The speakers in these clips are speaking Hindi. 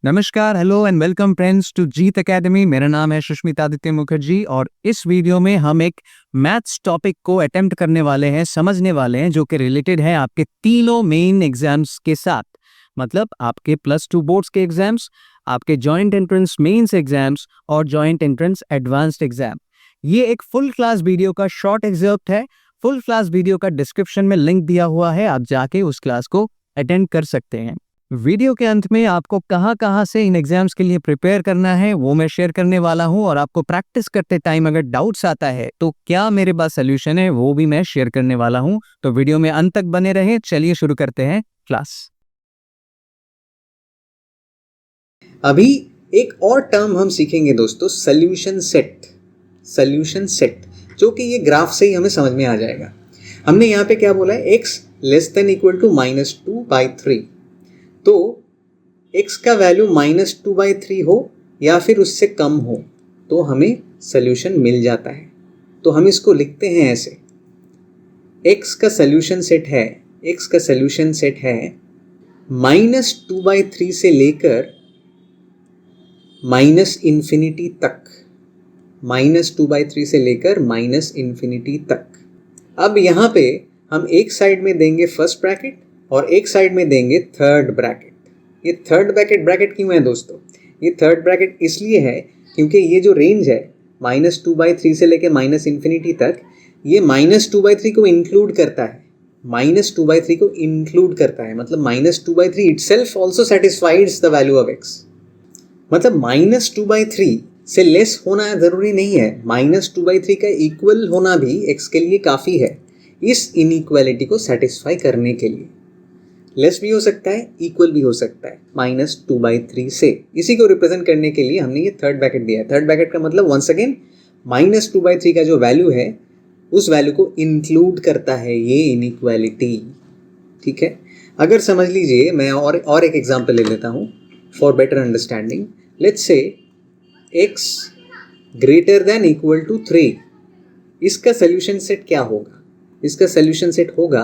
नमस्कार, hello and welcome friends to Jeet academy. मेरा नाम है सुष्मित आदित्य मुखर्जी और इस वीडियो में हम एक मैथ्स टॉपिक को अटेम्प्ट करने वाले हैं, समझने वाले हैं, जो कि रिलेटेड है आपके तीनों मेन एग्जाम्स के साथ। मतलब आपके +2 बोर्ड्स के एग्जाम्स, आपके जॉइंट एंट्रेंस मेंस एग्जाम्स और जॉइंट एंट्रेंस एडवांस्ड एग्जाम। ये एक फुल क्लास वीडियो का शॉर्ट एग्जर्प्ट है। फुल क्लास वीडियो का डिस्क्रिप्शन में लिंक दिया हुआ है, आप जाके उस क्लास को अटेंड कर सकते हैं। वीडियो के अंत में आपको कहाँ से इन एग्जाम्स के लिए प्रिपेयर करना है वो मैं शेयर करने वाला हूं, और आपको प्रैक्टिस करते टाइम अगर डाउट्स आता है तो क्या मेरे पास सोल्यूशन है वो भी मैं शेयर करने वाला हूं। तो वीडियो में अंत तक बने रहें। चलिए शुरू करते हैं क्लास। अभी एक और टर्म हम सीखेंगे दोस्तों, सोल्यूशन सेट। सोल्यूशन सेट जो कि ये ग्राफ से ही हमें समझ में आ जाएगा। हमने यहाँ पे क्या बोला है, x <= -2/3। तो x का वैल्यू -2/3 हो या फिर उससे कम हो तो हमें सोल्यूशन मिल जाता है। तो हम इसको लिखते हैं ऐसे, x का सोल्यूशन सेट है, x का सोल्यूशन सेट है -2/3 से लेकर -∞ तक, -2/3 से लेकर -∞ तक। अब यहाँ पे हम एक साइड में देंगे फर्स्ट ब्रैकेट और एक साइड में देंगे थर्ड ब्रैकेट। ये थर्ड ब्रैकेट क्यों है दोस्तों? ये थर्ड ब्रैकेट इसलिए है क्योंकि ये जो रेंज है -2/3 से लेकर -∞ तक, ये -2/3 को इंक्लूड करता है। -2/3 को इंक्लूड करता है, मतलब -2/3 itself also satisfies the value of x। मतलब -2/3 से लेस होना ज़रूरी नहीं है, -2/3 का इक्वल होना भी x के लिए काफ़ी है इस इनइक्वालिटी को सेटिस्फाई करने के लिए। लेस भी हो सकता है, इक्वल भी हो सकता है -2/3 से। इसी को रिप्रेजेंट करने के लिए हमने ये थर्ड ब्रैकेट दिया है। थर्ड ब्रैकेट का मतलब वंस अगेन -2/3 का जो वैल्यू है उस वैल्यू को इंक्लूड करता है ये इनइक्वालिटी। ठीक है, अगर समझ लीजिए, मैं और एक एग्जांपल ले लेता हूँ for better understanding. Let's say x > 3। इसका सोल्यूशन सेट क्या होगा? इसका सोल्यूशन सेट होगा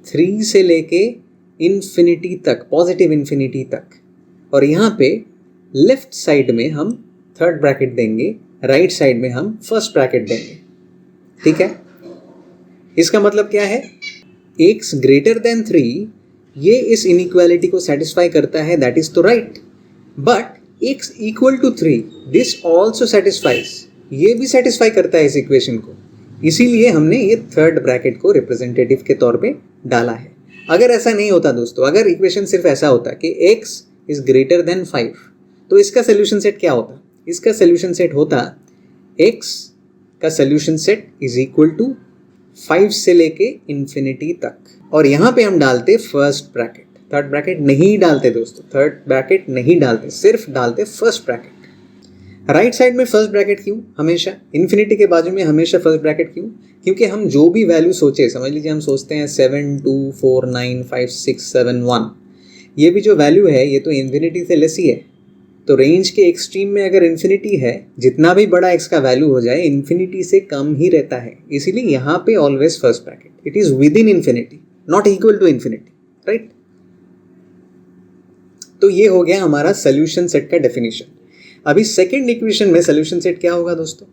3 से लेके इन्फिनिटी तक, पॉजिटिव इन्फिनिटी तक। और यहाँ पे लेफ्ट साइड में हम थर्ड ब्रैकेट देंगे, राइट साइड में हम फर्स्ट ब्रैकेट देंगे। ठीक है, इसका मतलब क्या है, x > 3 ये इस इनइक्वालिटी को सेटिस्फाई करता है, दैट इज तो right. But x = 3 this also satisfies, ये भी सेटिस्फाई करता है इस इक्वेशन को। इसीलिए हमने ये थर्ड ब्रैकेट को रिप्रेजेंटेटिव के तौर पे डाला है। अगर ऐसा नहीं होता दोस्तों, अगर इक्वेशन सिर्फ ऐसा होता कि x > 5, तो इसका सोल्यूशन सेट क्या होता? इसका सोल्यूशन सेट होता x का सोल्यूशन सेट = 5 से लेके इन्फिनिटी तक। और यहाँ पे हम डालते फर्स्ट ब्रैकेट, थर्ड ब्रैकेट नहीं डालते दोस्तों, थर्ड ब्रैकेट नहीं डालते, सिर्फ डालते फर्स्ट ब्रैकेट। राइट साइड में फर्स्ट ब्रैकेट क्यों? हमेशा इन्फिनिटी के बाजू में हमेशा फर्स्ट ब्रैकेट क्यों? क्योंकि हम जो भी वैल्यू सोचे, समझ लीजिए हम सोचते हैं 7 2 4 9 5 6 7 1, ये भी जो वैल्यू है ये तो इन्फिनिटी से लेस ही है। तो रेंज के एक्सट्रीम में अगर इन्फिनिटी है, जितना भी बड़ा x का वैल्यू हो जाए इन्फिनिटी से कम ही रहता है। इसीलिए यहाँ पे always first bracket, it is within infinity, not equal to infinity, right. तो ये हो गया हमारा सोल्यूशन सेट का डेफिनेशन। अभी सेकंड इक्वेशन में सोल्यूशन सेट क्या होगा दोस्तों?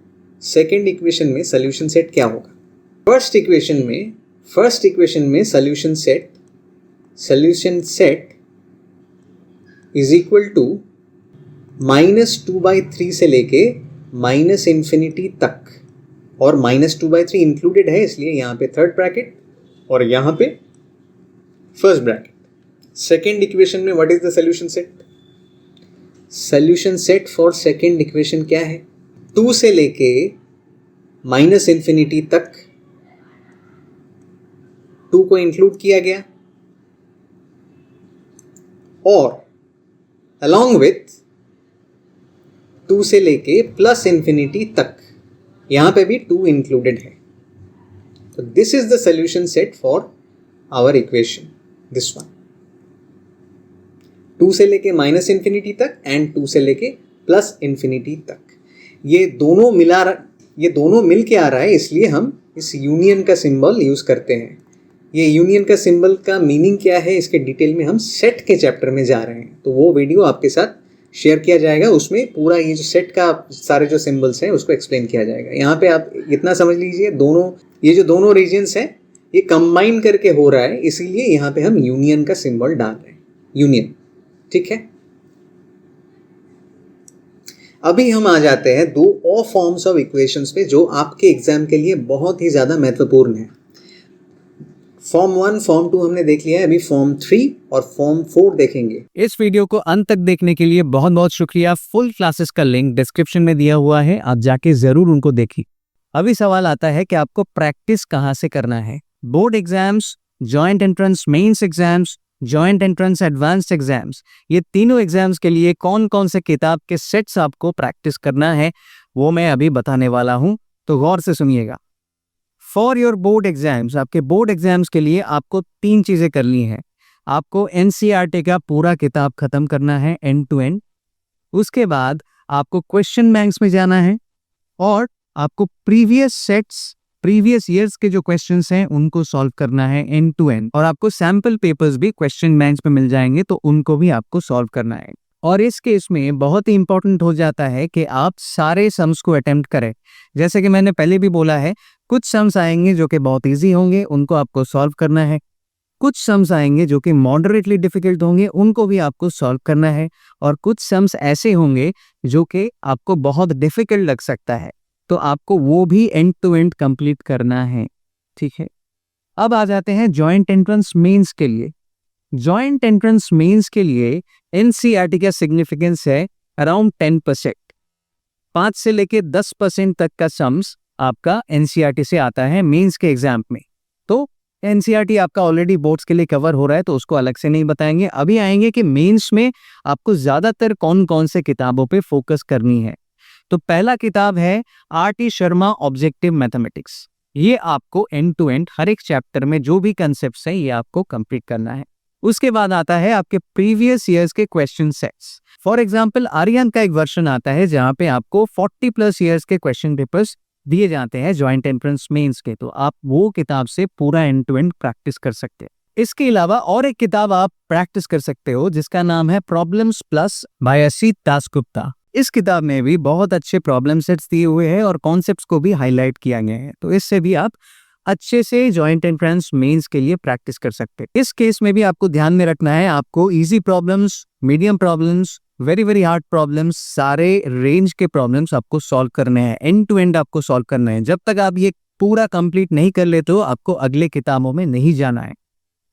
सेकंड इक्वेशन में सोल्यूशन सेट क्या होगा? फर्स्ट इक्वेशन में solution set is equal to -2/3 से लेके -∞ तक, और -2/3 इंक्लूडेड है, इसलिए यहाँ पे थर्ड ब्रैकेट और यहाँ पे फर्स्ट ब्रैकेट। सेकेंड इक्वेशन में what is the solution set? Solution set for second equation क्या है? 2 से लेके -∞ तक, 2 को इंक्लूड किया गया, और अलॉन्ग विथ 2 से लेके +∞ तक, यहां पे भी 2 इंक्लूडेड है। तो this is the solution set for our equation, this one. 2 से लेके -∞ तक एंड 2 से लेके +∞ तक, ये दोनों मिल के आ रहा है, इसलिए हम इस यूनियन का सिंबल यूज करते हैं। ये यूनियन का सिंबल का मीनिंग क्या है, इसके डिटेल में हम सेट के चैप्टर में जा रहे हैं, तो वो वीडियो आपके साथ शेयर किया जाएगा, उसमें पूरा ये जो सेट का सारे जो सिंबल्स हैं उसको एक्सप्लेन किया जाएगा। यहाँ पे आप इतना समझ लीजिए, ये जो दोनों रीजन्स हैं ये कंबाइन करके हो रहा है, इसीलिए यहाँ पे हम यूनियन का सिंबल डाल रहे हैं, यूनियन। ठीक है, अभी हम आ जाते हैं दो और फॉर्म्स ऑफ इक्वेशंस पे जो आपके एग्जाम के लिए बहुत ही ज़्यादा महत्वपूर्ण है। फॉर्म 1, फॉर्म 2 हमने देख लिया है, अभी फॉर्म 3 और फॉर्म 4 देखेंगे। इस वीडियो को अंत तक देखने के लिए बहुत बहुत शुक्रिया। फुल क्लासेस का लिंक डिस्क्रिप्शन में दिया हुआ है, आप जाके जरूर उनको देखिए। अभी सवाल आता है कि आपको प्रैक्टिस कहाँ से करना है। Board exams, joint entrance mains exams, joint entrance advanced exams, ये तीनों एग्जाम्स के लिए कौन कौन से किताब के सेट्स आपको प्रैक्टिस करना है वो मैं अभी बताने वाला हूं, तो गौर से सुनिएगा। फॉर योर बोर्ड एग्जाम्स, आपके बोर्ड एग्जाम्स के लिए आपको 3 चीजें करनी है। आपको एनसीईआरटी का पूरा किताब खत्म करना है एंड टू एंड। उसके बाद आपको क्वेश्चन बैंक्स में जाना है और आपको प्रीवियस ईयर्स के जो क्वेश्चंस हैं उनको सॉल्व करना है एंड टू एंड। और आपको सैंपल पेपर्स भी क्वेश्चन बैंक्स में मिल जाएंगे, तो उनको भी आपको सॉल्व करना है। और इस केस में बहुत ही इंपॉर्टेंट हो जाता है कि आप सारे सम्स को अटेम्प्ट करें। जैसे कि मैंने पहले भी बोला है, कुछ सम्स आएंगे जो कि बहुत ईजी होंगे, उनको आपको सॉल्व करना है। कुछ सम्स आएंगे जो कि मॉडरेटली डिफिकल्ट होंगे, उनको भी आपको सॉल्व करना है। और कुछ सम्स ऐसे होंगे जो कि आपको बहुत डिफिकल्ट लग सकता है, तो आपको वो भी एंड टू एंड कंप्लीट करना है। ठीक है, अब आ जाते हैं जॉइंट एंट्रेंस मेंस के लिए। जॉइंट एंट्रेंस मेंस के लिए एनसीईआरटी का सिग्निफिकेंस है अराउंड 10%। 5 से लेके 10% तक का सम्स आपका एनसीईआरटी से आता है मेंस के एग्जाम में। तो एनसीईआरटी आपका ऑलरेडी बोर्ड्स के लिए कवर हो रहा है, तो उसको अलग से नहीं बताएंगे। अभी आएंगे कि मेंस में आपको ज्यादातर कौन कौन से किताबों पे फोकस करनी है। तो पहला किताब है आर.टी. Sharma objective mathematics. ये आपको एंड टू एंड हर एक चैप्टर में जो भी कंसेप्ट्स हैं ये आपको कंप्लीट करना है। उसके बाद आता है आपके प्रीवियस ईयर्स के question sets. For example Aryan का एक वर्जन आता है जहां पे आपको 40+ ईयर्स के क्वेश्चन पेपर्स दिए जाते हैं जॉइंट एंट्रेंस मेंस के, तो आप वो किताब से पूरा एंड टू एंड प्रैक्टिस कर सकते हैं। इसके अलावा और एक किताब आप प्रैक्टिस कर सकते हो जिसका नाम है problems plus by Asit Dasgupta. इस किताब में भी बहुत अच्छे प्रॉब्लम सेट्स दिए हुए हैं और कॉन्सेप्ट्स को भी हाईलाइट किया गया है, तो इससे भी आप अच्छे से जॉइंट एंट्रेंस मेंस के लिए प्रैक्टिस कर सकते हैं। इस केस में भी आपको ध्यान में रखना है, आपको easy problems, medium problems, very very hard problems, सारे रेंज के प्रॉब्लम्स आपको सॉल्व करने हैं, एंड टू एंड आपको सॉल्व करना है। जब तक आप ये पूरा कंप्लीट नहीं कर लेते हो आपको अगले किताबों में नहीं जाना है।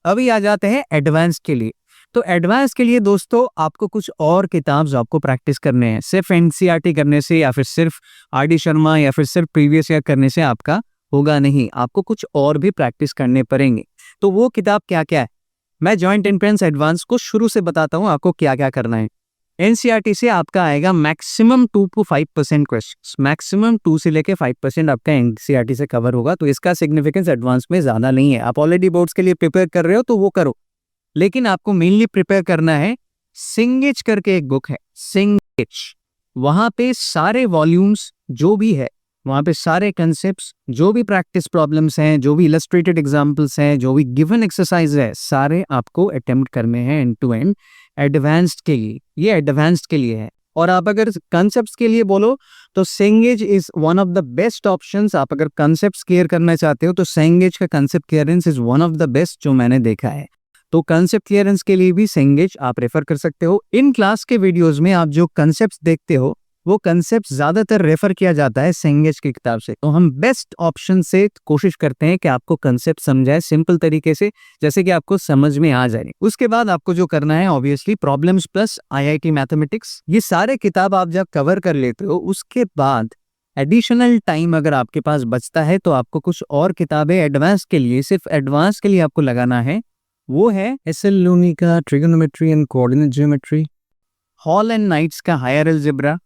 अभी आ जाते हैं एडवांस के लिए। तो एडवांस के लिए दोस्तों आपको कुछ और किताब्स आपको प्रैक्टिस करने हैं। सिर्फ एनसीईआरटी करने से या फिर सिर्फ आर.डी. शर्मा या फिर सिर्फ प्रीवियस ईयर करने से आपका होगा नहीं, आपको कुछ और भी प्रैक्टिस करने पड़ेंगे। तो वो किताब क्या क्या है, मैं जॉइंट एंट्रेंस एडवांस को शुरू से बताता हूँ आपको क्या क्या करना है। एनसीईआरटी से आपका आएगा मैक्सिमम 2 to 5% क्वेश्चंस, मैक्सिमम 2 से लेके 5% आपका एनसीईआरटी से कवर होगा, तो इसका सिग्निफिकेंस एडवांस में ज्यादा नहीं है। आप ऑलरेडी बोर्ड्स के लिए प्रिपेयर कर रहे हो तो वो करो, लेकिन आपको मेनली प्रिपेयर करना है सिंगेज करके एक बुक है, सिंगेज। वहां पे सारे वॉल्यूम्स जो भी है, वहां पे सारे कंसेप्ट्स, जो भी प्रैक्टिस प्रॉब्लम्स हैं, जो भी इलस्ट्रेटेड एग्जांपल्स हैं, जो भी गिवन एक्सरसाइज है, सारे आपको अटेम्प्ट करने हैं एंड टू एंड एडवांस्ड के लिए। ये एडवांस्ड के लिए है। और आप अगर कंसेप्ट्स के लिए बोलो तो Cengage is one of the best options. आप अगर कंसेप्ट्स क्लियर करना चाहते हो तो सेंगेज का concept clearance is one of the best जो मैंने देखा है। तो कंसेप्ट क्लियरेंस के लिए भी सेंगेज आप रेफर कर सकते हो। इन क्लास के वीडियोस में आप जो कंसेप्ट्स देखते हो वो कंसेप्ट ज्यादातर रेफर किया जाता है सेंगेज की किताब से। तो हम बेस्ट ऑप्शन से कोशिश करते हैं कि आपको कंसेप्ट समझाए सिंपल तरीके से, जैसे कि आपको समझ में आ जाए। उसके बाद आपको जो करना है obviously problems plus IIT mathematics, ये सारे किताब आप जब कवर कर लेते हो उसके बाद एडिशनल टाइम अगर आपके पास बचता है तो आपको कुछ और किताबें एडवांस के लिए, सिर्फ एडवांस के लिए आपको लगाना है। वो है एस.एल. लूनी का trigonometry and coordinate geometry, Hall and Knight's का हायर अलजेब्रा,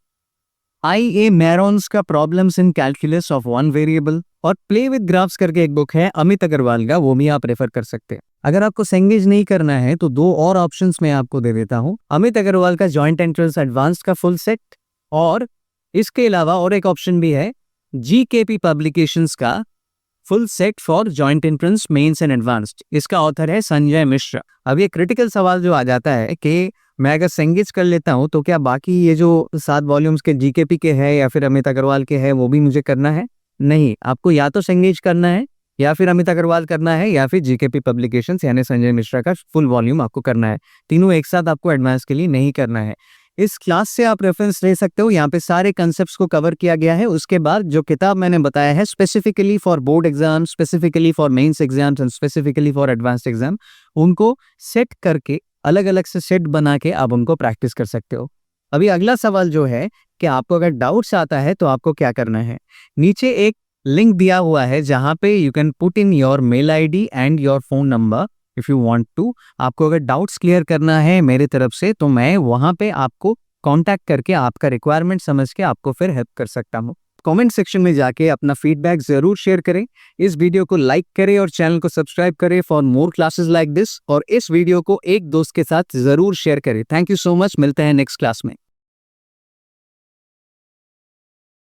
I.A. मैरोन्स का problems in calculus of one variable, और प्ले विद ग्राफ्स करके एक बुक है अमित अग्रवाल का, वो भी आप रेफर कर सकते हैं। अगर आपको सेंगेज नहीं करना है तो 2 और ऑप्शंस मैं आपको दे देता हूं, अमित अग्रवाल का जॉइंट एंट्रेंस एडवांस्ड का फुल सेट, और इसके अलावा और एक ऑप्शन भी है GKP पब्लिकेशंस का full set for joint entrance mains and advanced. इसका ऑथर है संजय मिश्रा। अब ये क्रिटिकल सवाल जो आ जाता है कि मैं अगर संगीत कर लेता हूँ तो क्या बाकी ये जो 7 वॉल्यूम्स के जीकेपी के है या फिर अमित अग्रवाल के है वो भी मुझे करना है? नहीं, आपको या तो संगीत करना है या फिर अमित अग्रवाल करना है या फिर जीकेपी पब्लिकेशंस यानी संजय मिश्रा का फुल वॉल्यूम आपको करना है। तीनों एक साथ आपको एडवांस के लिए नहीं करना है। इस क्लास से आप रेफरेंस ले सकते हो, यहाँ पे सारे कंसेप्ट्स को कवर किया गया है। उसके बाद जो किताब मैंने बताया है specifically for board exam, specifically for mains exams and specifically for advanced exam, उनको सेट करके अलग अलग से सेट बना के आप उनको प्रैक्टिस कर सकते हो। अभी अगला सवाल जो है कि आपको अगर डाउट्स आता है तो आपको क्या करना है। नीचे एक लिंक दिया हुआ है जहां पे you can put in your mail ID and your phone number if you want to. आपको अगर डाउट्स क्लियर करना है मेरे तरफ से तो मैं वहां पे आपको कांटेक्ट करके आपका रिक्वायरमेंट समझ के आपको फिर हेल्प कर सकता हूँ। कमेंट सेक्शन में जाके अपना फीडबैक जरूर शेयर करें, इस वीडियो को लाइक करें और चैनल को सब्सक्राइब करें for more classes like this, और इस वीडियो को एक दोस्त के साथ जरूर शेयर करें। थैंक यू सो मच, मिलते हैं नेक्स्ट क्लास में।